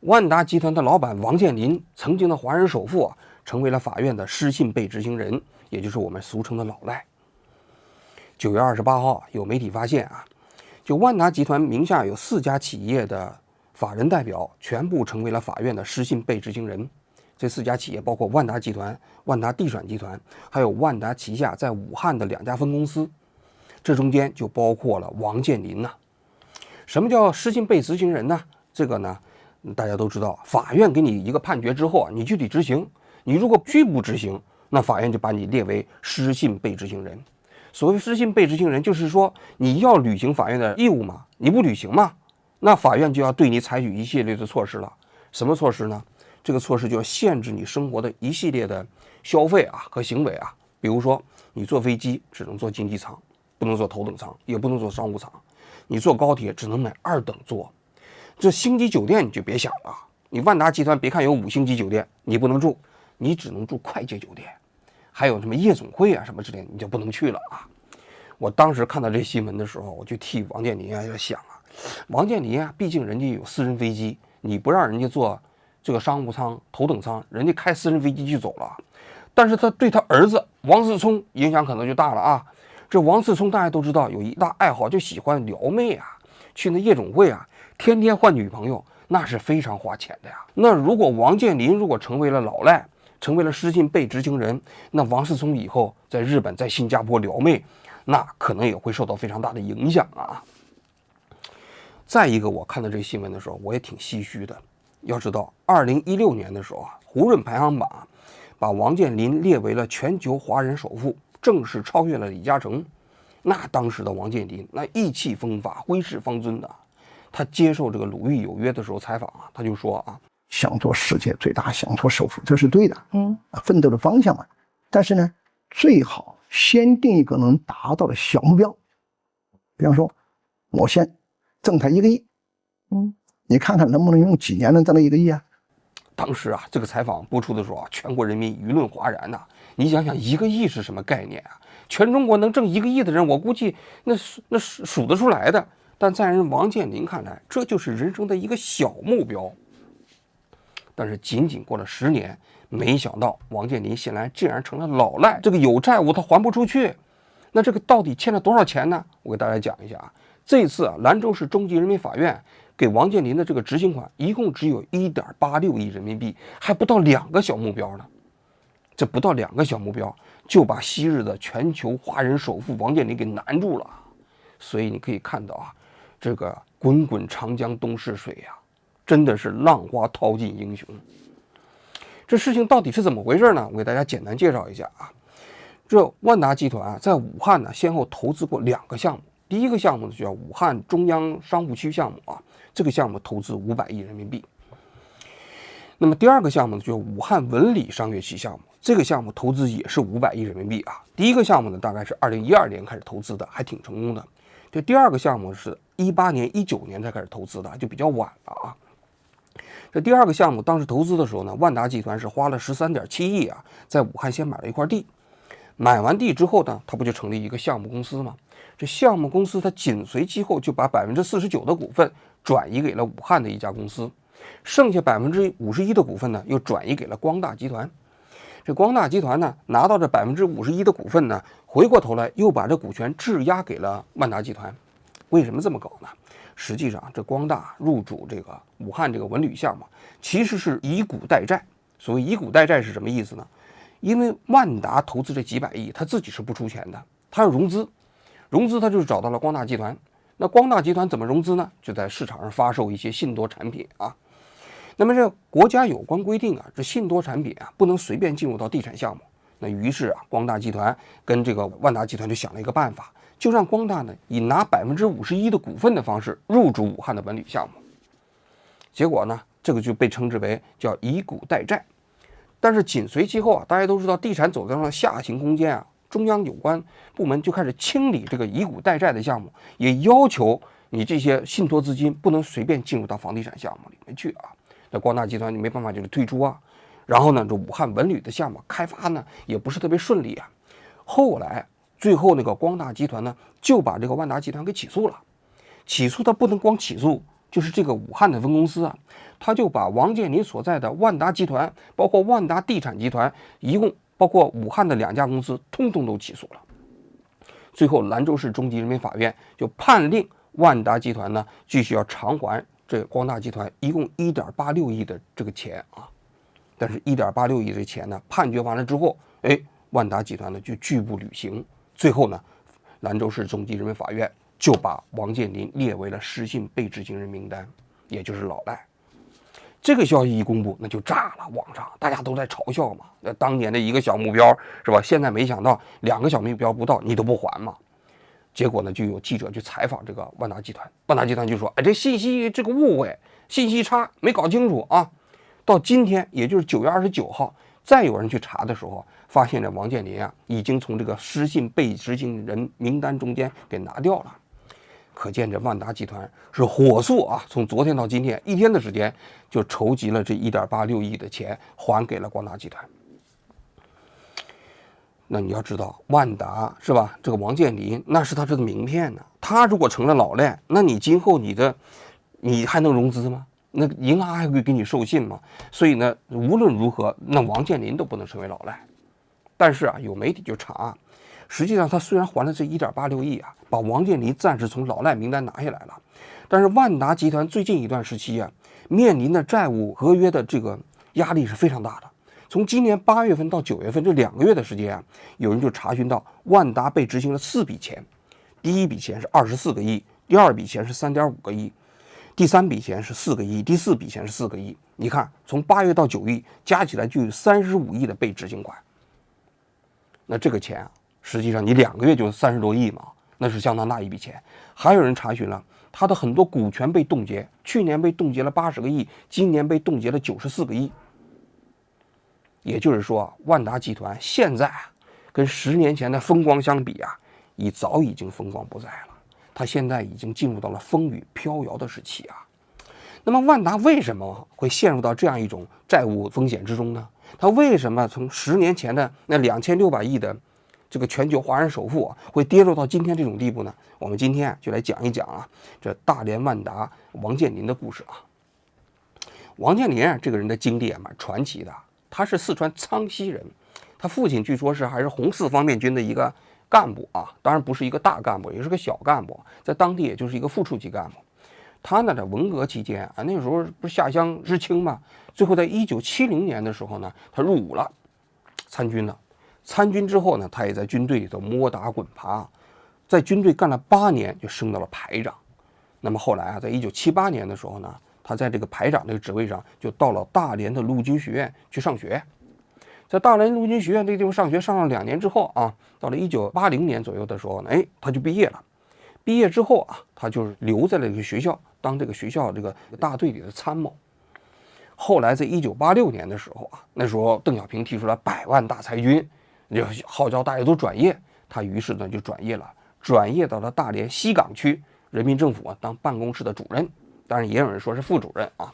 万达集团的老板王健林，曾经的华人首富啊，成为了法院的失信被执行人，也就是我们俗称的老赖。9月28号，有媒体发现啊，就万达集团名下有4家企业的法人代表全部成为了法院的失信被执行人。这4家企业包括万达集团、万达地产集团，还有万达旗下在武汉的2家分公司。这中间就包括了王健林呐。什么叫失信被执行人呢？这个呢，大家都知道，法院给你一个判决之后啊，你具体执行。你如果拒不执行，那法院就把你列为失信被执行人。所谓失信被执行人，就是说你要履行法院的义务嘛，你不履行嘛，那法院就要对你采取一系列的措施了。什么措施呢？这个措施就要限制你生活的一系列的消费啊和行为啊。比如说，你坐飞机只能坐经济舱，不能坐头等舱，也不能坐商务舱。你坐高铁只能买2等座。这星级酒店你就别想了，你万达集团别看有5星级酒店，你不能住，你只能住快捷酒店。还有什么夜总会啊什么之类的，你就不能去了啊！我当时看到这新闻的时候，我就替王健林啊要想啊，王健林啊，毕竟人家有私人飞机，你不让人家坐这个商务舱、头等舱，人家开私人飞机就走了。但是他对他儿子王思聪影响可能就大了啊！这王思聪大家都知道有一大爱好，就喜欢撩妹啊，去那夜总会啊，天天换女朋友，那是非常花钱的呀。那如果王健林如果成为了老赖，成为了失信被执行人，那王思聪以后在日本、在新加坡撩妹，那可能也会受到非常大的影响啊。再一个，我看到这个新闻的时候，我也挺唏嘘的。要知道，2016年的时候啊，胡润排行榜把王健林列为了全球华人首富，正式超越了李嘉诚。那当时的王健林那意气风发、挥斥方钧的，他接受这个《鲁豫有约》的时候采访啊，他就说啊，想做世界最大，想做首富，这是对的，奋斗的方向嘛。但是呢，最好先定一个能达到的小目标。比方说，我先挣他1个亿，你看看能不能用几年能挣到1个亿啊？当时啊，这个采访播出的时候啊，全国人民舆论哗然呐。你想想，1个亿是什么概念啊？全中国能挣1个亿的人，我估计那数得出来的。但在人王健林看来，这就是人生的一个小目标。但是仅仅过了10年，没想到王健林显然竟然成了老赖，这个有债务他还不出去。那这个到底欠了多少钱呢？我给大家讲一下啊。这次啊，兰州市中级人民法院给王健林的这个执行款一共只有1.86亿人民币，还不到2个小目标呢。这不到2个小目标，就把昔日的全球华人首富王健林给难住了。所以你可以看到啊，这个滚滚长江东逝水呀，真的是浪花淘尽英雄。这事情到底是怎么回事呢？我给大家简单介绍一下啊。这万达集团啊，在武汉呢，先后投资过2个项目。第一个项目呢，叫武汉中央商务区项目啊，这个项目投资500亿人民币。那么第2个项目呢，就是武汉文理商业区项目，这个项目投资也是500亿人民币啊。第一个项目呢，大概是2012年开始投资的，还挺成功的。这第2个项目是18年、19年才开始投资的，就比较晚了啊。这第2个项目当时投资的时候呢，万达集团是花了13.7亿啊，在武汉先买了一块地。买完地之后呢，他不就成立一个项目公司吗？这项目公司它紧随其后就把49%的股份转移给了武汉的一家公司，剩下51%的股份呢，又转移给了光大集团。这光大集团呢，拿到这51%的股份呢，回过头来又把这股权质押给了万达集团。为什么这么搞呢？实际上，这光大入主这个武汉这个文旅项目，其实是以股代债。所谓以股代债是什么意思呢？因为万达投资这几百亿，他自己是不出钱的，他要融资，他就是找到了光大集团。那光大集团怎么融资呢？就在市场上发售一些信托产品啊。那么这国家有关规定啊，这信托产品啊不能随便进入到地产项目。那于是啊，光大集团跟这个万达集团就想了一个办法，就让光大呢以拿51%的股份的方式入主武汉的文旅项目。结果呢，这个就被称之为叫以股代债。但是紧随其后啊，大家都知道地产走向了下行空间啊，中央有关部门就开始清理这个以股代债的项目，也要求你这些信托资金不能随便进入到房地产项目里面去啊。那光大集团你没办法就是退出啊。然后呢，这武汉文旅的项目开发呢也不是特别顺利啊。后来最后那个光大集团呢就把这个万达集团给起诉了。起诉他不能光起诉，就是这个武汉的分公司啊，他就把王健林所在的万达集团，包括万达地产集团，一共包括武汉的2家公司，通通都起诉了。最后，兰州市中级人民法院就判令万达集团呢，继续要偿还这光大集团一共1.86亿的这个钱啊。但是1.86亿这钱呢，判决完了之后，万达集团呢就拒不履行。最后呢，兰州市中级人民法院就把王健林列为了失信被执行人名单，也就是老赖。这个消息一公布，那就炸了，网上大家都在嘲笑嘛。那当年的一个小目标是吧？现在没想到2个小目标不到，你都不还嘛？结果呢，就有记者去采访这个万达集团，万达集团就说：“这信息这个误会，信息差，没搞清楚啊。”到今天，也就是9月29号，再有人去查的时候，发现这王健林啊，已经从这个失信被执行人名单中间给拿掉了。可见这万达集团是火速啊，从昨天到今天1天的时间就筹集了这1.86亿的钱，还给了光大集团。那你要知道，万达是吧？这个王健林那是他这个名片呢。他如果成了老赖，那你今后你还能融资吗？那银行还会给你授信吗？所以呢，无论如何，那王健林都不能成为老赖。但是啊，有媒体就查，实际上他虽然还了这1.86亿啊，把王健林暂时从老赖名单拿下来了，但是万达集团最近一段时期啊，面临的债务合约的这个压力是非常大的。从今年8月份到9月份这2个月的时间啊，有人就查询到万达被执行了4笔钱，第一笔钱是24个亿，第二笔钱是3.5个亿，第3笔钱是4个亿，第4笔钱是4个亿。你看，从8月到9月加起来就有35亿的被执行款。那这个钱啊，实际上你2个月就30多亿嘛，那是相当大一笔钱。还有人查询了他的很多股权被冻结，去年被冻结了80个亿，今年被冻结了94个亿。也就是说，万达集团现在跟10年前的风光相比啊，早已经风光不再了。它现在已经进入到了风雨飘摇的时期啊。那么万达为什么会陷入到这样一种债务风险之中呢？它为什么从10年前的那2600亿的这个全球华人首富会跌落到今天这种地步呢？我们今天就来讲一讲啊，这大连万达王健林的故事啊。王健林这个人的经历蛮传奇的。他是四川苍溪人，他父亲据说是还是红四方面军的一个干部啊，当然不是一个大干部，也是个小干部，在当地也就是一个副处级干部。他呢在文革期间啊，那个时候不是下乡知青嘛，最后在1970年的时候呢，他入伍了，参军了。参军之后呢，他也在军队里头摸打滚爬，在军队干了8年，就升到了排长。那么后来啊，在1978年的时候呢，他在这个排长这个职位上，就到了大连的陆军学院去上学。在大连陆军学院这个地方上学，上了2年之后啊，到了1980年左右的时候呢，他就毕业了。毕业之后啊，他就是留在了这个学校，当这个学校这个大队里的参谋。后来在1986年的时候啊，那时候邓小平提出了100万大裁军，就号召大家都转业。他于是呢就转业了，转业到了大连西岗区人民政府啊当办公室的主任。当然也有人说是副主任啊。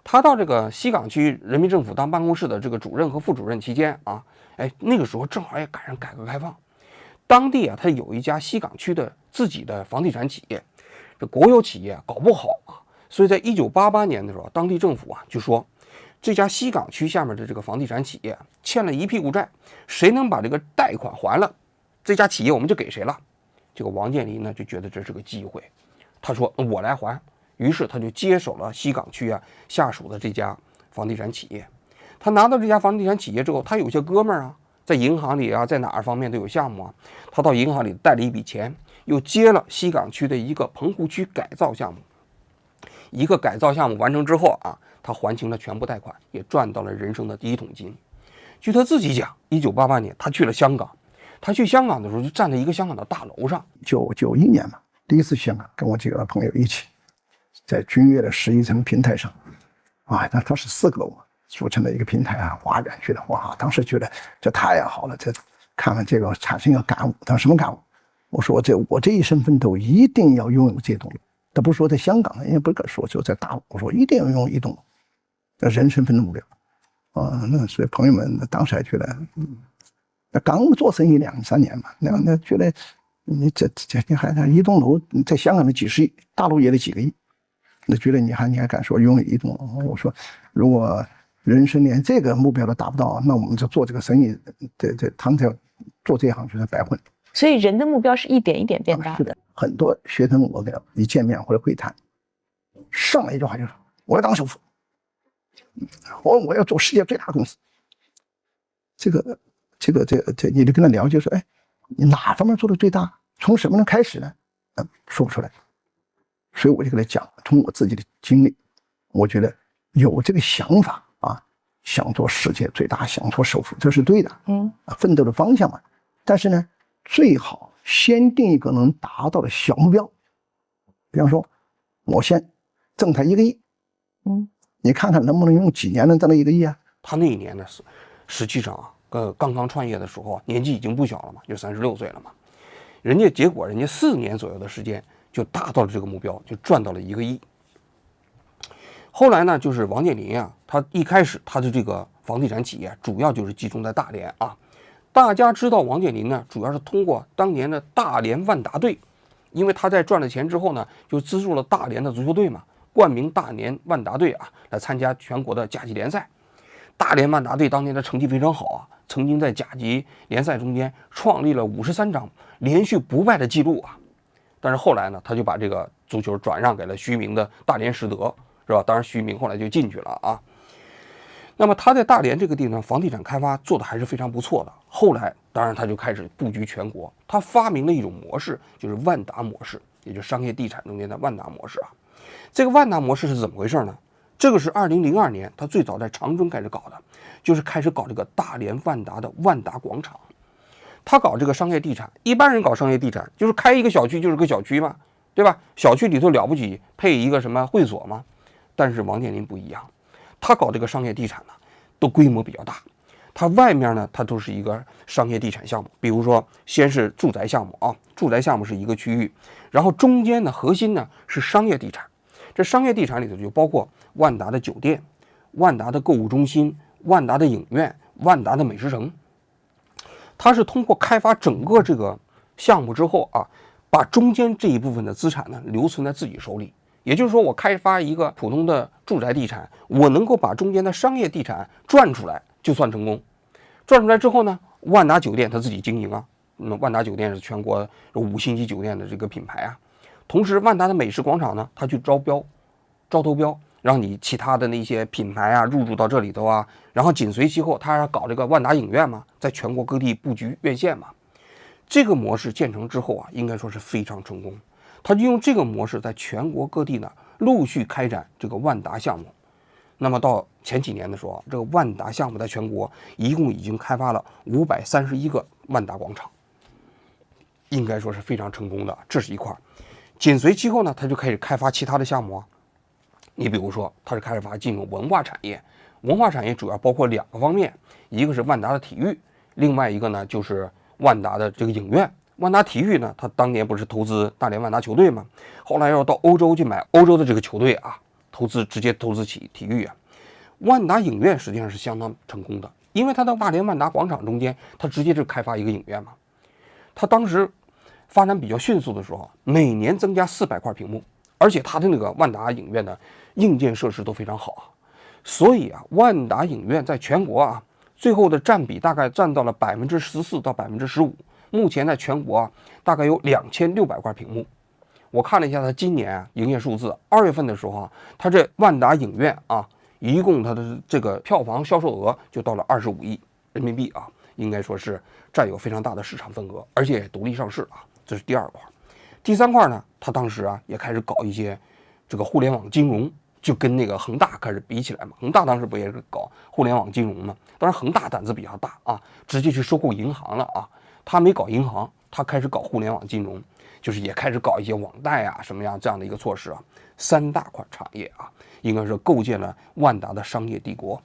他到这个西岗区人民政府当办公室的这个主任和副主任期间啊，那个时候正好也赶上改革开放，当地啊他有一家西岗区的自己的房地产企业，这国有企业搞不好啊，所以在1988年的时候，当地政府啊就说，这家西岗区下面的这个房地产企业欠了一屁股债，谁能把这个贷款还了，这家企业我们就给谁了。这个王健林呢就觉得这是个机会，他说我来还。于是他就接手了西岗区下属的这家房地产企业。他拿到这家房地产企业之后，他有些哥们儿啊，在银行里啊，在哪儿方面都有项目啊。他到银行里贷了一笔钱，又接了西岗区的一个棚户区改造项目。一个改造项目完成之后啊，他还清了全部贷款，也赚到了人生的第一桶金。据他自己讲，1988年他去了香港，他去香港的时候就站在一个香港的大楼上。91年嘛，第一次去香港，跟我几个朋友一起。在君悦的11层平台上，它是4个楼组成的一个平台啊，滑下去的。哇，当时觉得这太好了，这看完这个产生一个感悟。他说什么感悟？我说我这一生奋斗一定要拥有这栋楼。他不是说在香港，因为不敢说就在大陆。我说一定要拥有一栋楼，人生奋斗目标啊。那所以朋友们当时还觉得，那刚做生意2、3年嘛，那觉得你这还一栋楼在香港的几十亿，大陆也得几个亿。那觉得你还敢说拥有一种？我说，如果人生连这个目标都达不到，那我们就做这个生意，他们才做这一行就是白混。所以人的目标是一点一点变大的。是的，很多学生我跟一见面或者会谈，上来一句话就是我要当首富，我要做世界最大公司。这你就跟他聊，就说，哎，你哪方面做的最大？从什么人开始呢？说不出来。所以我就跟他讲，从我自己的经历，我觉得有这个想法啊，想做世界最大，想做首富，这是对的。奋斗的方向嘛。但是呢，最好先定一个能达到的小目标。比方说，我先挣他1个亿，你看看能不能用几年能挣到1个亿啊？他那一年呢，实际上啊，刚刚创业的时候啊，年纪已经不小了嘛，就36岁了嘛。结果人家4年左右的时间就达到了这个目标，就赚到了1个亿。后来呢，就是王健林啊，他一开始他的这个房地产企业主要就是集中在大连啊。大家知道王健林呢，主要是通过当年的大连万达队，因为他在赚了钱之后呢，就资助了大连的足球队嘛，冠名大连万达队啊，来参加全国的甲级联赛。大连万达队当年的成绩非常好啊，曾经在甲级联赛中间创立了53场连续不败的记录啊。但是后来呢，他就把这个足球转让给了徐明的大连实德，是吧？当然徐明后来就进去了啊。那么他在大连这个地方房地产开发做的还是非常不错的。后来当然他就开始布局全国，他发明了一种模式，就是万达模式，也就是商业地产中间的万达模式啊。这个万达模式是怎么回事呢？这个是2002年他最早在长春开始搞的，就是开始搞这个大连万达的万达广场。他搞这个商业地产，一般人搞商业地产就是开一个小区就是个小区嘛，对吧？小区里头了不起配一个什么会所嘛。但是王健林不一样，他搞这个商业地产呢，都规模比较大。它外面呢，它都是一个商业地产项目，比如说先是住宅项目啊，住宅项目是一个区域，然后中间的核心呢是商业地产。这商业地产里头就包括万达的酒店、万达的购物中心、万达的影院、万达的美食城。它是通过开发整个这个项目之后啊，把中间这一部分的资产呢留存在自己手里。也就是说，我开发一个普通的住宅地产，我能够把中间的商业地产赚出来，就算成功。赚出来之后呢，万达酒店它自己经营啊，万达酒店是全国5星级酒店的这个品牌啊。同时，万达的美食广场呢，它去招投标，让你其他的那些品牌啊入驻到这里头啊。然后紧随其后，他要搞这个万达影院嘛，在全国各地布局院线嘛。这个模式建成之后啊，应该说是非常成功。他就用这个模式在全国各地呢陆续开展这个万达项目。那么到前几年的时候，这个万达项目在全国一共已经开发了531个万达广场，应该说是非常成功的。这是一块。紧随其后呢，他就开始开发其他的项目啊。你比如说，他是开发进入文化产业，文化产业主要包括2个方面，一个是万达的体育，另外一个呢就是万达的这个影院。万达体育呢，他当年不是投资大连万达球队吗？后来要到欧洲去买欧洲的这个球队啊，直接投资起体育啊。万达影院实际上是相当成功的，因为他到大连万达广场中间，他直接就开发一个影院嘛。他当时发展比较迅速的时候，每年增加400块屏幕，而且他的那个万达影院的硬件设施都非常好啊。所以啊，万达影院在全国啊，最后的占比大概占到了14%到15%。目前在全国啊，大概有2600块屏幕。我看了一下它今年营业数字，2月份的时候啊，它这万达影院啊，一共它的这个票房销售额就到了25亿人民币啊，应该说是占有非常大的市场份额，而且也独立上市啊，这是第2块。第3块呢，它当时啊也开始搞一些这个互联网金融，就跟那个恒大开始比起来嘛。恒大当时不也是搞互联网金融吗？当然恒大胆子比较大啊，直接去收购银行了啊。他没搞银行，他开始搞互联网金融，就是也开始搞一些网贷啊什么样这样的一个措施啊。3大块产业啊，应该是构建了万达的商业帝国。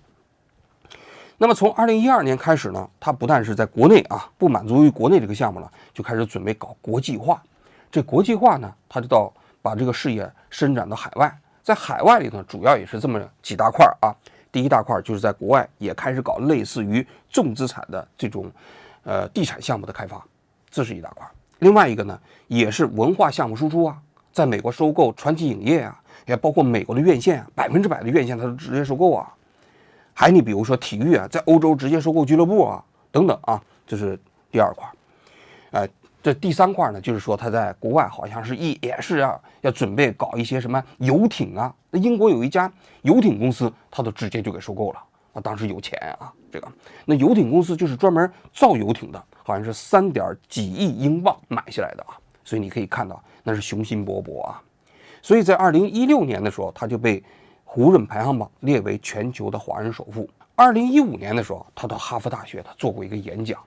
那么从2012年开始呢，他不但是在国内啊不满足于国内这个项目了，就开始准备搞国际化。这国际化呢，他就把这个事业伸展到海外，在海外里头主要也是这么几大块啊。第一大块就是在国外也开始搞类似于重资产的这种地产项目的开发，这是一大块。另外一个呢，也是文化项目输出啊，在美国收购传奇影业啊，也包括美国的院线啊，100%的院线它都直接收购啊。还你比如说体育啊，在欧洲直接收购俱乐部啊，等等啊，这是第二块。这第三块呢，就是说他在国外好像是也是要准备搞一些什么游艇啊。那英国有一家游艇公司，他都直接就给收购了啊。当时有钱啊，这个那游艇公司就是专门造游艇的，好像是3点几亿英镑买下来的啊。所以你可以看到那是雄心勃勃啊。所以在2016年的时候，他就被胡润排行榜列为全球的华人首富。2015年的时候，他到哈佛大学他做过一个演讲。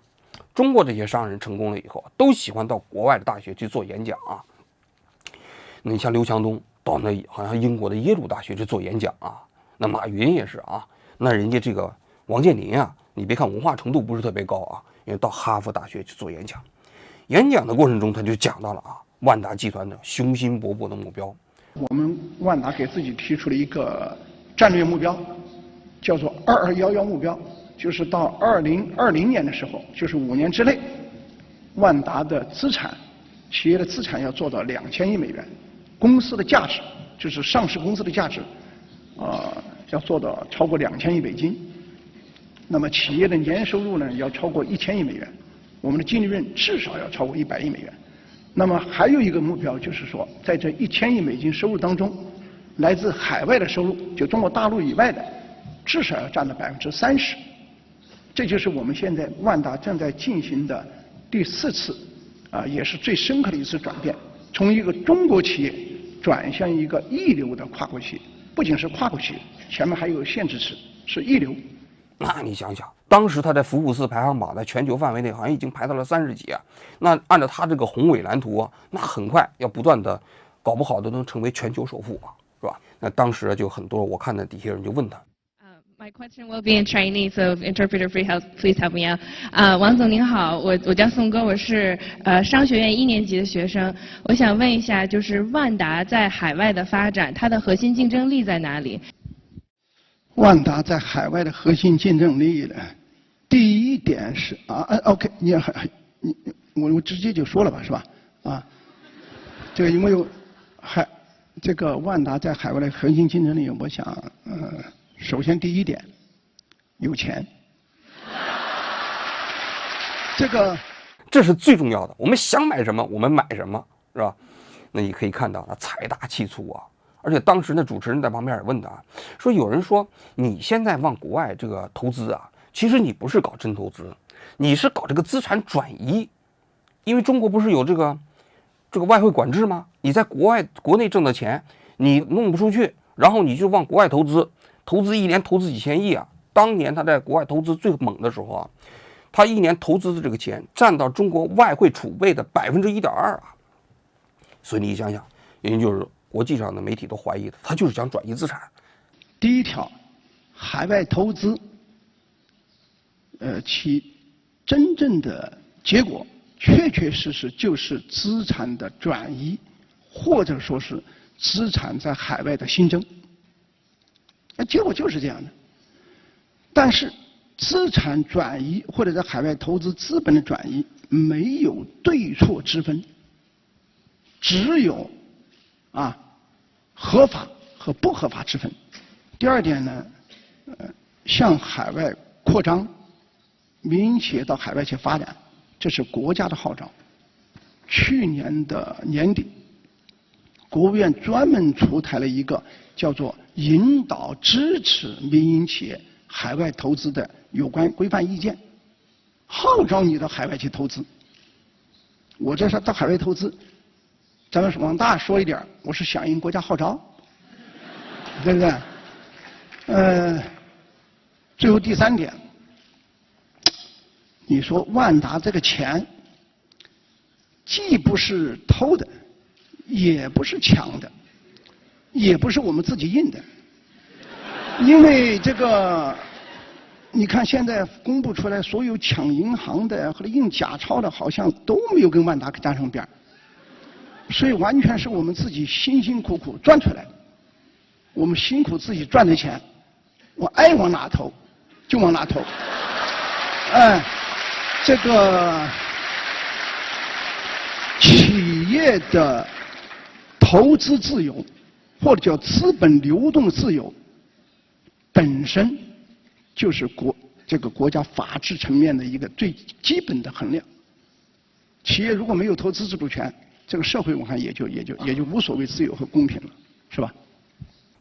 中国这些商人成功了以后，都喜欢到国外的大学去做演讲啊。那你像刘强东到那好像英国的耶鲁大学去做演讲啊。那马云也是啊。那人家这个王健林啊，你别看文化程度不是特别高啊，因为到哈佛大学去做演讲。演讲的过程中，他就讲到了万达集团的雄心勃勃的目标。我们万达给自己提出了一个战略目标，叫做2211目标。就是到2020年的时候，就是5年之内，万达的资产，企业的资产要做到2000亿美元，公司的价值，就是上市公司的价值，要做到超过2000亿美金。那么企业的年收入呢，要超过1000亿美元，我们的净利润至少要超过100亿美元。那么还有一个目标，就是说，在这1000亿美金收入当中，来自海外的收入，就中国大陆以外的，至少要占到30%。这就是我们现在万达正在进行的第4次，也是最深刻的一次转变，从一个中国企业转向一个一流的跨国企业。不仅是跨国企业，前面还有限制词，是一流。那你想想，当时他在福布斯排行榜在全球范围内好像已经排到了30几啊。那按照他这个宏伟蓝图啊，那很快要不断的，搞不好都能成为全球首富啊，是吧？那当时就很多，我看那底下人就问他。My question will be in Chinese, so interpreter please help me out. 王总您好，我叫宋哥，我是商学院1年级的学生。我想问一下，就是万达在海外的发展，它的核心竞争力在哪里？万达在海外的核心竞争力呢，第一点是OK， 我直接就说了吧，是吧？这个因为这个万达在海外的核心竞争力，我想首先第一点，有钱。这是最重要的。我们想买什么，我们买什么，是吧？那你可以看到他财大气粗啊。而且当时那主持人在旁边也问他，说有人说你现在往国外这个投资啊，其实你不是搞真投资，你是搞这个资产转移。因为中国不是有这个外汇管制吗？你在国内挣的钱你弄不出去，然后你就往国外投资一年投资几千亿啊。当年他在国外投资最猛的时候啊，他一年投资的这个钱占到中国外汇储备的1.2%啊。所以你想想，也就是国际上的媒体都怀疑他就是想转移资产。第一条，海外投资，其真正的结果确确实实就是资产的转移，或者说是资产在海外的新增。结果就是这样的。但是资产转移或者在海外投资资本的转移没有对错之分，只有合法和不合法之分。第二点呢，向海外扩张，民营企业到海外去发展，这是国家的号召。去年的年底，国务院专门出台了一个叫做引导支持民营企业海外投资的有关规范意见，号召你到海外去投资。我这是到海外投资，咱们往大说一点，我是响应国家号召，对不对？最后第三点，你说万达这个钱，既不是偷的，也不是抢的，也不是我们自己印的。因为这个，你看现在公布出来，所有抢银行的或者印假钞的，好像都没有跟万达沾上边儿，所以完全是我们自己辛辛苦苦赚出来的。我们辛苦自己赚的钱，我爱往哪投就往哪投。这个企业的投资自由或者叫资本流动自由，本身就是这个国家法治层面的一个最基本的衡量。企业如果没有投资自主权，这个社会我看也就无所谓自由和公平了，是吧？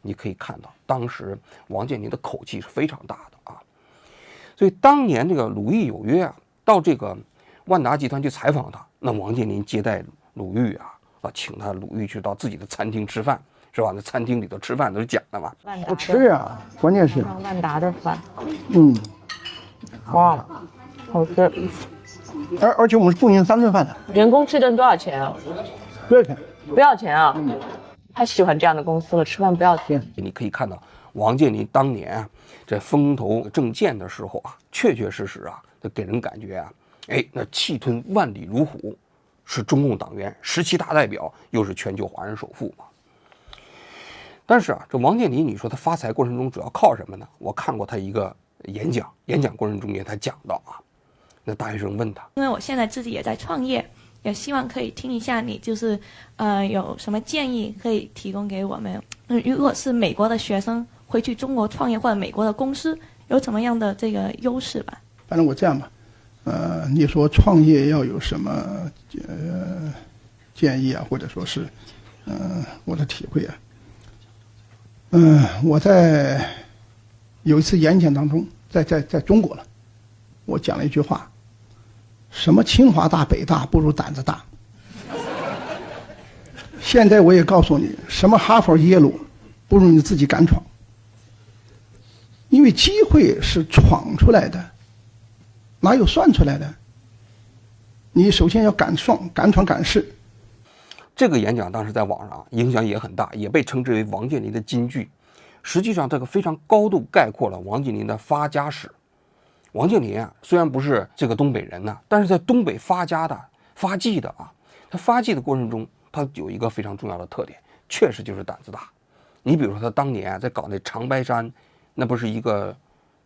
你可以看到，当时王健林的口气是非常大的啊。所以当年这个鲁豫有约啊，到这个万达集团去采访他，那王健林接待鲁豫请他鲁豫去到自己的餐厅吃饭，是吧？那餐厅里头吃饭都是讲的嘛。不吃啊，关键是万达的饭，哇，好吃。而且我们是供应3顿饭的，员工吃顿多少钱啊？不要钱。不要钱啊！太喜欢这样的公司了，吃饭不要钱。你可以看到，王健林当年这风头正劲的时候确确实实就给人感觉那气吞万里如虎，是中共党员，17大代表，又是全球华人首富嘛。但是这王健林，你说他发财过程中主要靠什么呢？我看过他一个演讲过程中间他讲到那大学生问他，因为我现在自己也在创业，也希望可以听一下你就是有什么建议可以提供给我们。如果是美国的学生回去中国创业，或者美国的公司有怎么样的这个优势吧？反正我这样吧，你说创业要有什么建议啊，或者说是我的体会我在有一次演讲当中，在中国了，我讲了一句话。什么清华大北大不如胆子大。现在我也告诉你，什么哈佛耶鲁不如你自己敢闯。因为机会是闯出来的，哪有算出来的？你首先要敢闯敢试。这个演讲当时在网上影响也很大，也被称之为王健林的金句。实际上，这个非常高度概括了王健林的发家史。王健林虽然不是这个东北人但是在东北发迹的他发迹的过程中，他有一个非常重要的特点，确实就是胆子大。你比如说他当年在搞那长白山，那不是一个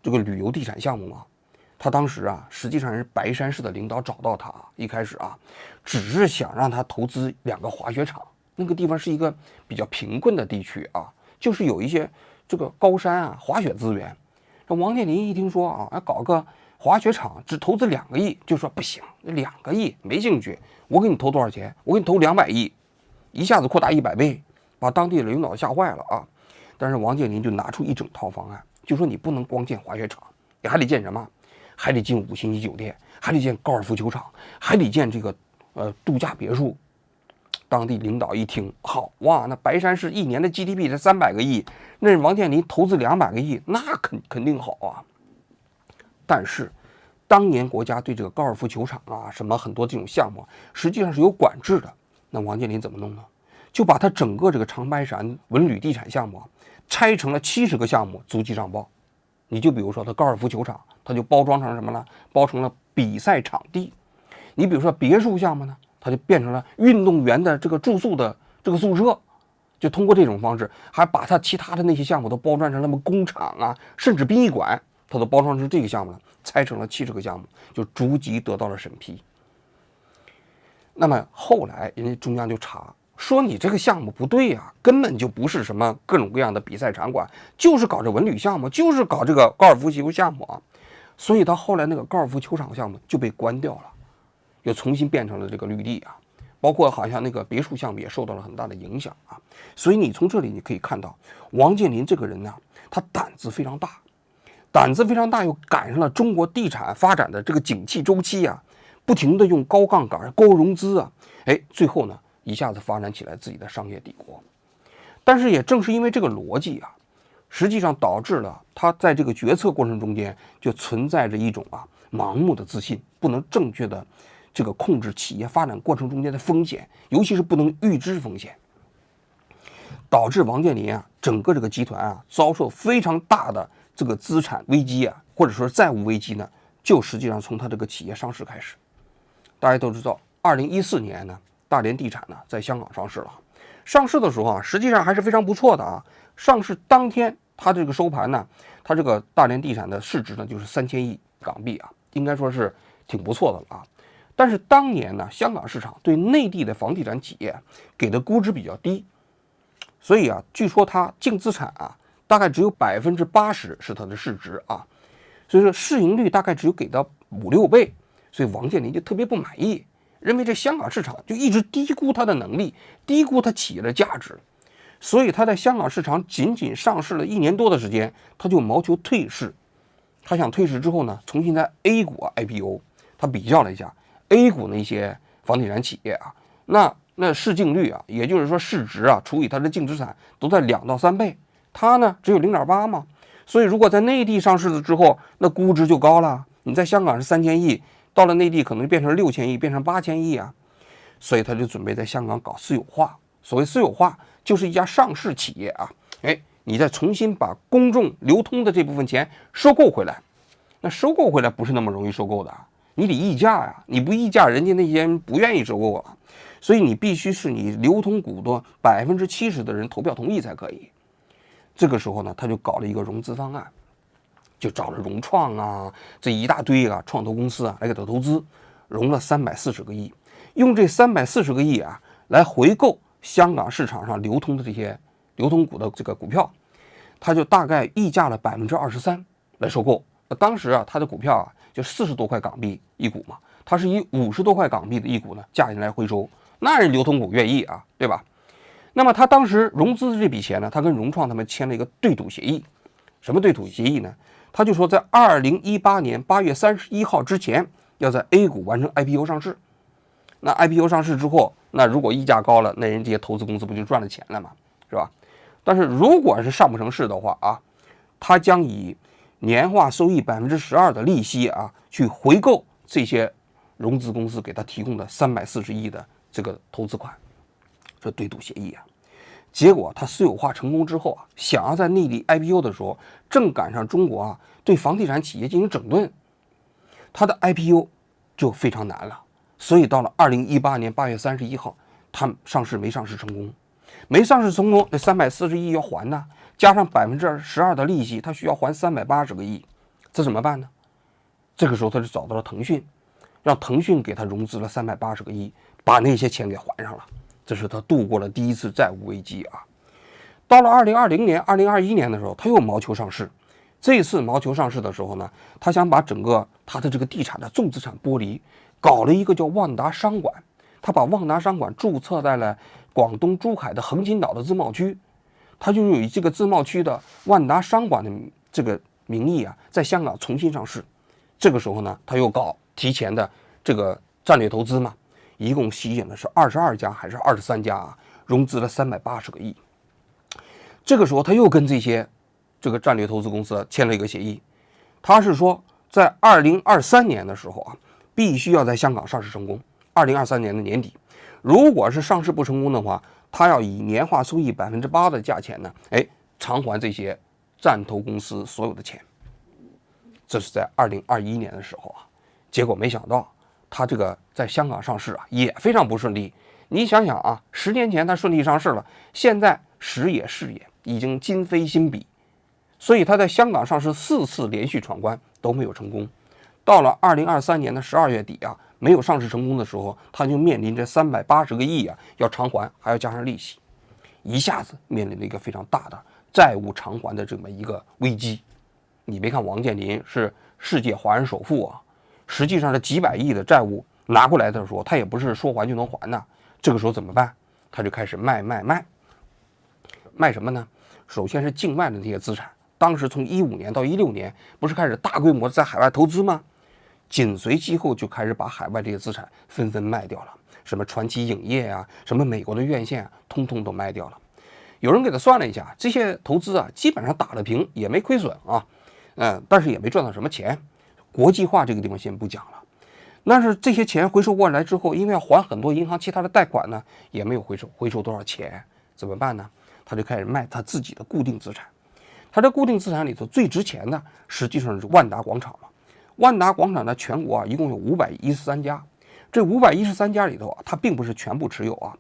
这个旅游地产项目吗？他当时实际上是白山市的领导找到他，一开始只是想让他投资2个滑雪场。那个地方是一个比较贫困的地区就是有一些这个高山滑雪资源。这王健林一听说搞个滑雪场只投资2个亿，就说不行，2个亿没兴趣，我给你投多少钱？我给你投200亿，一下子扩大100倍，把当地的领导吓坏了但是王健林就拿出一整套方案，就说你不能光建滑雪场，你还得建什么？还得建5星级酒店，还得建高尔夫球场，还得建这个度假别墅。当地领导一听，好哇，那白山市1年的 GDP 才300个亿，那王健林投资200个亿，那肯定好但是当年国家对这个高尔夫球场什么很多这种项目实际上是有管制的。那王健林怎么弄呢？就把他整个这个长白山文旅地产项目拆成了70个项目，逐级上报。你就比如说他高尔夫球场，他就包装成什么呢？包成了比赛场地。你比如说别墅项目呢，它就变成了运动员的这个住宿的这个宿舍，就通过这种方式，还把它其他的那些项目都包装成什么工厂甚至殡仪馆，它都包装成这个项目了，拆成了70个项目，就逐级得到了审批。那么后来人家中央就查，说你这个项目不对根本就不是什么各种各样的比赛场馆，就是搞这文旅项目，就是搞这个高尔夫球项目所以到后来那个高尔夫球场项目就被关掉了，又重新变成了这个绿地包括好像那个别墅项目也受到了很大的影响所以你从这里你可以看到，王健林这个人他胆子非常大，又赶上了中国地产发展的这个景气周期不停的用高杠杆、高融资最后呢一下子发展起来自己的商业帝国。但是也正是因为这个逻辑实际上导致了他在这个决策过程中间就存在着一种盲目的自信，不能正确的这个控制企业发展过程中间的风险，尤其是不能预知风险，导致王健林整个这个集团遭受非常大的这个资产危机或者说债务危机呢，就实际上从他这个企业上市开始。大家都知道，2014年呢，大连地产呢在香港上市了。上市的时候实际上还是非常不错的上市当天，它这个收盘呢，它这个大连地产的市值呢就是3000亿港币应该说是挺不错的了但是当年呢，香港市场对内地的房地产企业给的估值比较低，所以啊，据说它净资产啊大概只有80%是它的市值啊，所以说市盈率大概只有给到5-6倍，所以王健林就特别不满意，认为这香港市场就一直低估它的能力，低估它企业的价值，所以他在香港市场仅仅上市了1年多的时间，他就谋求退市。他想退市之后呢，重新在 A 股IPO。他比较了一下 A 股那些房地产企业啊，那市净率啊，也就是说市值啊除以它的净资产都在2到3倍，它呢只有0.8嘛。所以如果在内地上市了之后，那估值就高了。你在香港是3000亿，到了内地可能变成6000亿，变成8000亿啊。所以他就准备在香港搞私有化。所谓私有化，就是一家上市企业啊，你再重新把公众流通的这部分钱收购回来。那收购回来不是那么容易收购的，你得溢价呀，你不溢价，人家那些人不愿意收购啊。所以你必须是你流通股的70%的人投票同意才可以。这个时候呢，他就搞了一个融资方案，就找了融创啊这一大堆啊创投公司啊来给他投资，融了340个亿，用这340个亿啊来回购香港市场上流通的这些流通股的这个股票，他就大概溢价了23%来收购。当时啊，他的股票啊就40多块港币一股嘛，他是以50多块港币的一股呢价钱来回收，那人流通股愿意啊，对吧？那么他当时融资的这笔钱呢，他跟融创他们签了一个对赌协议。什么对赌协议呢？他就说在2018年8月31号之前要在 A 股完成 IPO 上市。那 IPO 上市之后，那如果溢价高了，那人这些投资公司不就赚了钱了嘛，是吧？但是如果是上不成市的话啊，他将以年化收益12%的利息啊，去回购这些融资公司给他提供的340亿的这个投资款，这对赌协议啊。结果他私有化成功之后啊，想要在内地 IPO 的时候，正赶上中国啊对房地产企业进行整顿，他的 IPO 就非常难了。所以到了2018年8月31号，他上市没上市成功，没上市成功，那340亿要还呢，加上12%的利息，他需要还380个亿，这怎么办呢？这个时候他就找到了腾讯，让腾讯给他融资了380个亿，把那些钱给还上了。这是他度过了第一次债务危机啊。到了2020年、2021年的时候，他又谋求上市。这次谋求上市的时候呢，他想把整个他的这个地产的重资产剥离，搞了一个叫万达商管。他把万达商管注册在了广东珠海的横琴岛的自贸区，他就以这个自贸区的万达商管的这个名义啊，在香港重新上市。这个时候呢，他又搞提前的这个战略投资嘛，一共吸引的是22家还是23家啊，融资了380个亿。这个时候他又跟这个战略投资公司签了一个协议，他是说在2023年的时候啊，必须要在香港上市成功。2023年的年底，如果是上市不成功的话，他要以年化收益8%的价钱呢，偿还这些战投公司所有的钱。这是在2021年的时候啊，结果没想到他这个在香港上市啊也非常不顺利。你想想啊，10年前他顺利上市了，现在时也是也，已经今非昔比。所以他在香港上市4次连续闯关都没有成功。到了2023年的12月底啊，没有上市成功的时候，他就面临着380个亿啊要偿还，还要加上利息，一下子面临了一个非常大的债务偿还的这么一个危机。你别看王健林是世界华人首富啊，实际上这几百亿的债务拿过来的时候，他也不是说还就能还的。这个时候怎么办？他就开始卖什么呢？首先是境外的那些资产。当时从15年到16年，不是开始大规模在海外投资吗？紧随其后就开始把海外这些资产纷纷卖掉了，什么传奇影业啊，什么美国的院线啊，通通都卖掉了。有人给他算了一下，这些投资啊，基本上打了平，也没亏损啊，但是也没赚到什么钱。国际化这个地方先不讲了，但是这些钱回收过来之后，因为要还很多银行其他的贷款呢，也没有回收多少钱，怎么办呢？他就开始卖他自己的固定资产。他这固定资产里头最值钱的，实际上是万达广场嘛。万达广场在全国啊，一共有513家。这513家里头啊，他并不是全部持有啊。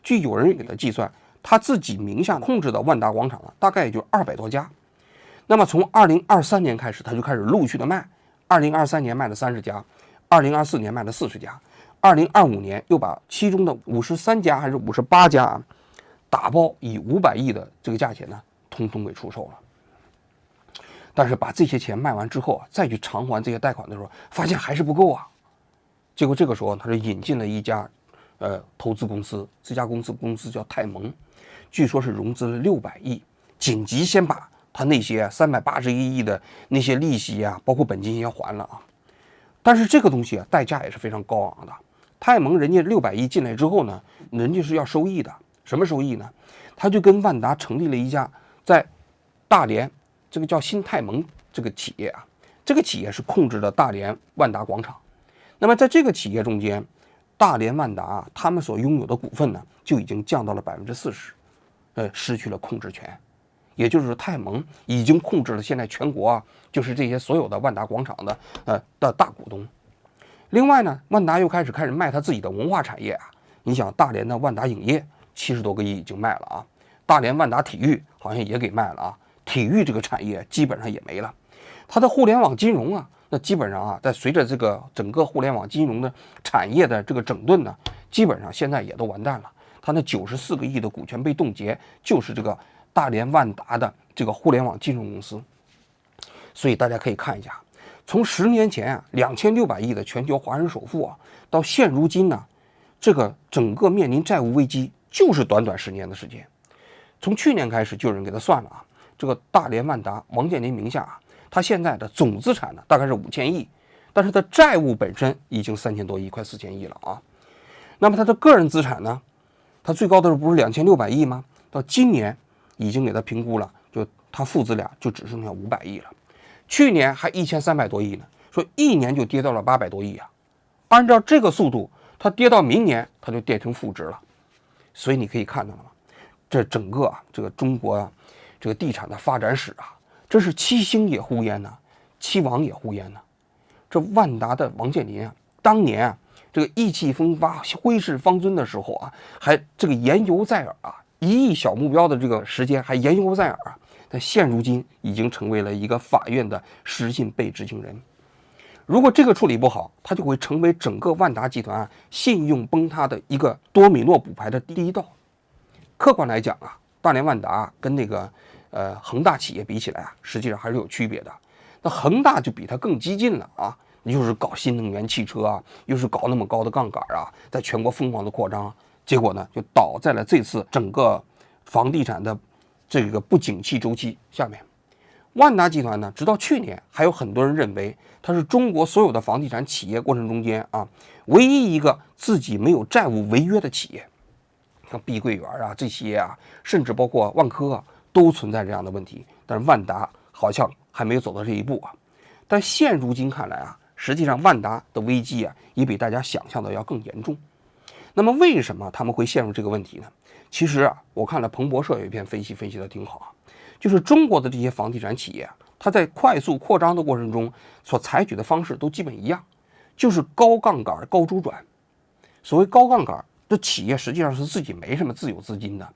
据有人给他计算，他自己名下控制的万达广场啊，大概也就200多家。那么从2023年开始，他就开始陆续的卖。2023年卖了30家，2024年卖了40家，2025年又把其中的53家还是58家啊，打包以500亿的这个价钱呢，通通给出售了。但是把这些钱卖完之后啊，再去偿还这些贷款的时候，发现还是不够啊。结果这个时候，他就引进了一家投资公司，这家公司叫泰蒙，据说是融资了600亿，紧急先把他那些381亿的那些利息啊，包括本金也还了啊。但是这个东西啊，代价也是非常高昂的。泰蒙人家600亿进来之后呢，人家是要收益的。什么收益呢？他就跟万达成立了一家在大连，这个叫新泰蒙这个企业啊，这个企业是控制了大连万达广场。那么在这个企业中间，大连万达他们所拥有的股份呢，就已经降到了40%，失去了控制权。也就是泰蒙已经控制了现在全国啊，就是这些所有的万达广场的大股东。另外呢，万达又开始卖他自己的文化产业啊。你想，大连的万达影业70多个亿已经卖了啊，大连万达体育好像也给卖了啊，体育这个产业基本上也没了。它的互联网金融啊，那基本上啊，在随着这个整个互联网金融的产业的这个整顿呢，基本上现在也都完蛋了。它那94个亿的股权被冻结，就是这个大连万达的这个互联网金融公司。所以大家可以看一下，从10年前啊2600亿的全球华人首富啊，到现如今呢，这个整个面临债务危机，就是短短10年的时间。从去年开始就有人给他算了啊，这个大连万达王健林名下啊，他现在的总资产呢大概是5000亿，但是他债务本身已经3000多亿，快4000亿了啊。那么他的个人资产呢，他最高的时候不是2600亿吗？到今年已经给他评估了，就他父子俩就只剩下500亿了。去年还1300多亿呢，说一年就跌到了800多亿啊。按照这个速度，它跌到明年它就跌成负值了。所以你可以看到了吗？这整个这个中国这个地产的发展史啊，这是七星也呼烟呐，七王也呼烟呐。这万达的王健林啊，当年啊这个意气风发、挥斥方钧的时候啊，还这个言犹在耳啊，1亿小目标的这个时间还言犹在耳啊。但现如今已经成为了一个法院的实信被执行人。如果这个处理不好，它就会成为整个万达集团信用崩塌的一个多米诺骨牌的第一道。客观来讲啊，大连万达跟那个恒大企业比起来啊，实际上还是有区别的。那恒大就比它更激进了啊，又是搞新能源汽车啊，又是搞那么高的杠杆啊，在全国疯狂的扩张，结果呢就倒在了这次整个房地产的这个不景气周期下面。万达集团呢，直到去年还有很多人认为它是中国所有的房地产企业过程中间啊，唯一一个自己没有债务违约的企业。像碧桂园啊这些啊，甚至包括万科啊，都存在这样的问题。但是万达好像还没有走到这一步啊。但现如今看来啊，实际上万达的危机啊，也比大家想象的要更严重。那么为什么他们会陷入这个问题呢？其实啊，我看了彭博社有一篇分析的挺好啊，就是中国的这些房地产企业啊，它在快速扩张的过程中所采取的方式都基本一样，就是高杠杆、高周转。所谓高杠杆，这企业实际上是自己没什么自有资金的，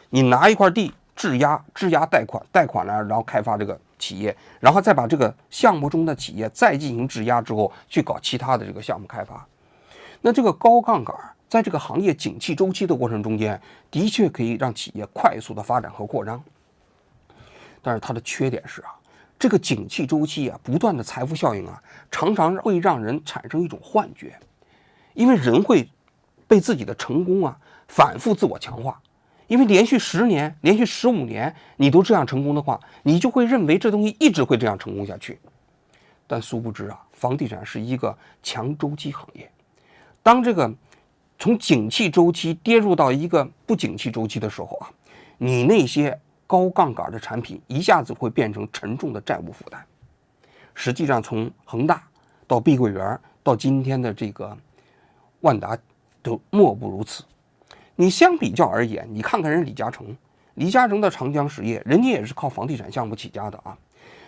你拿一块地质押贷款了，然后开发这个企业，然后再把这个项目中的企业再进行质押之后，去搞其他的这个项目开发。那这个高杠杆在这个行业景气周期的过程中间，的确可以让企业快速的发展和扩张。但是它的缺点是啊，这个景气周期啊，不断的财富效应啊，常常会让人产生一种幻觉，因为人会被自己的成功啊反复自我强化。因为连续10年、连续15年你都这样成功的话，你就会认为这东西一直会这样成功下去。但殊不知啊，房地产是一个强周期行业。当这个从景气周期跌入到一个不景气周期的时候啊，你那些高杠杆的产品一下子会变成沉重的债务负担。实际上，从恒大到碧桂园到今天的这个万达，都莫不如此。你相比较而言，你看看人李嘉诚的长江实业，人家也是靠房地产项目起家的啊。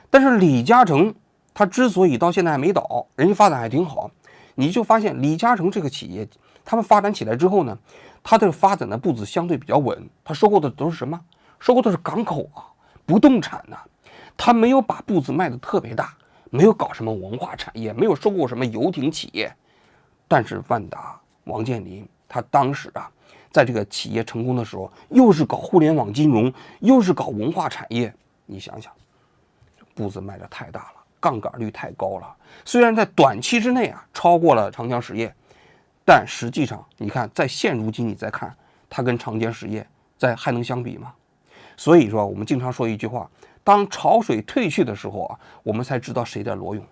但是李嘉诚他之所以到现在还没倒，人家发展还挺好，你就发现李嘉诚这个企业，他们发展起来之后呢，它的发展的步子相对比较稳。他收购的都是什么？收购的是港口啊，不动产呐。他没有把步子迈得特别大，没有搞什么文化产业，没有收购什么游艇企业。但是万达王健林他当时啊，在这个企业成功的时候，又是搞互联网金融，又是搞文化产业，你想想，步子迈得太大了，杠杆率太高了。虽然在短期之内啊超过了长江实业，但实际上你看，在现如今你再看，它跟长江实业还能相比吗？所以说，我们经常说一句话：当潮水退去的时候啊，我们才知道谁在裸泳。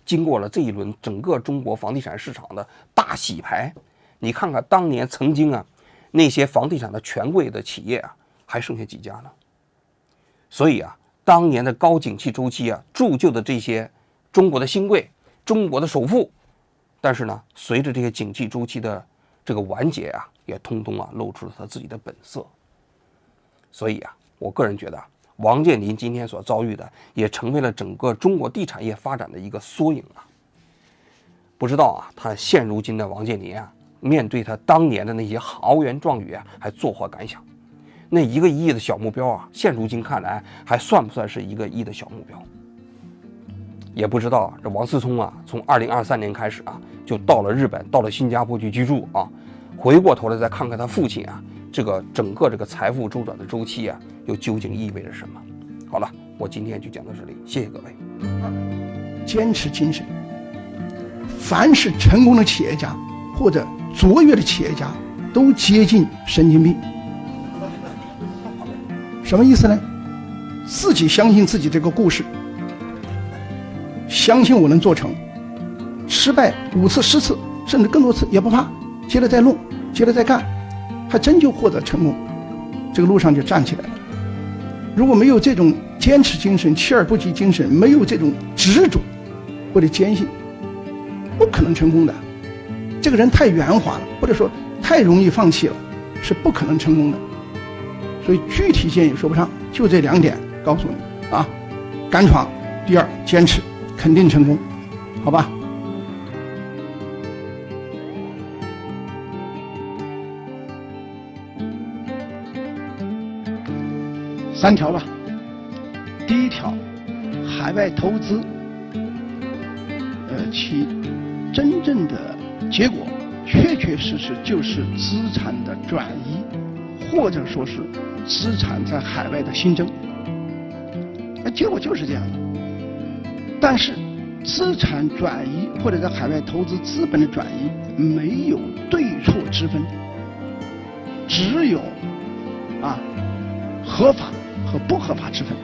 经过了这一轮整个中国房地产市场的大洗牌，你看看当年曾经啊那些房地产的权贵的企业啊，还剩下几家呢？所以啊，当年的高景气周期啊，铸就的这些中国的新贵、中国的首富，但是呢，随着这些景气周期的这个完结啊，也通通啊露出了他自己的本色。所以啊，我个人觉得王健林今天所遭遇的，也成为了整个中国地产业发展的一个缩影啊。不知道啊，他现如今的王健林啊，面对他当年的那些豪言壮语啊，还作何感想？那1个亿的小目标啊，现如今看来还算不算是1个亿的小目标？也不知道这王思聪啊，从2023年开始啊，就到了日本，到了新加坡去居住啊。回过头来再看看他父亲啊，整个这个财富周转的周期啊，又究竟意味着什么？好了，我今天就讲到这里，谢谢各位。坚持精神，凡是成功的企业家或者卓越的企业家，都接近神经病。什么意思呢？自己相信自己这个故事，相信我能做成，失败5次10次甚至更多次也不怕，接着再弄，接着再干，还真就获得成功，这个路上就站起来了。如果没有这种坚持精神、锲而不及精神，没有这种执着或者坚信，不可能成功的。这个人太圆滑了，或者说太容易放弃了，是不可能成功的。所以具体建议说不上，就这2点告诉你啊：敢闯，第二坚持，肯定成功，好吧？3条吧。第1条，海外投资，其真正的结果，确确实实就是资产的转移，或者说是资产在海外的新增。结果就是这样的。但是，资产转移或者在海外投资资本的转移，没有对错之分，只有合法和不合法之分。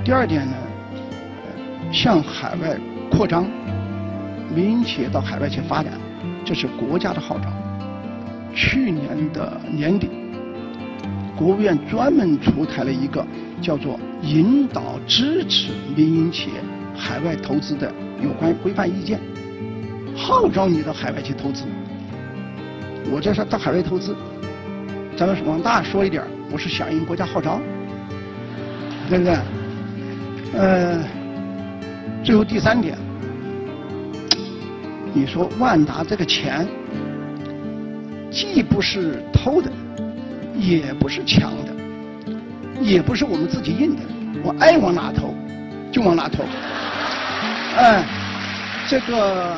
第2点呢，向海外扩张，民营企业到海外去发展，这是国家的号召。去年的年底，国务院专门出台了一个叫做引导支持民营企业海外投资的有关规范意见，号召你到海外去投资。我这是到海外投资，咱们往大说一点，我是响应国家号召，对不对？最后第3点，你说万达这个钱，既不是偷的，也不是抢的，也不是我们自己印的，我爱往哪投就往哪投。这个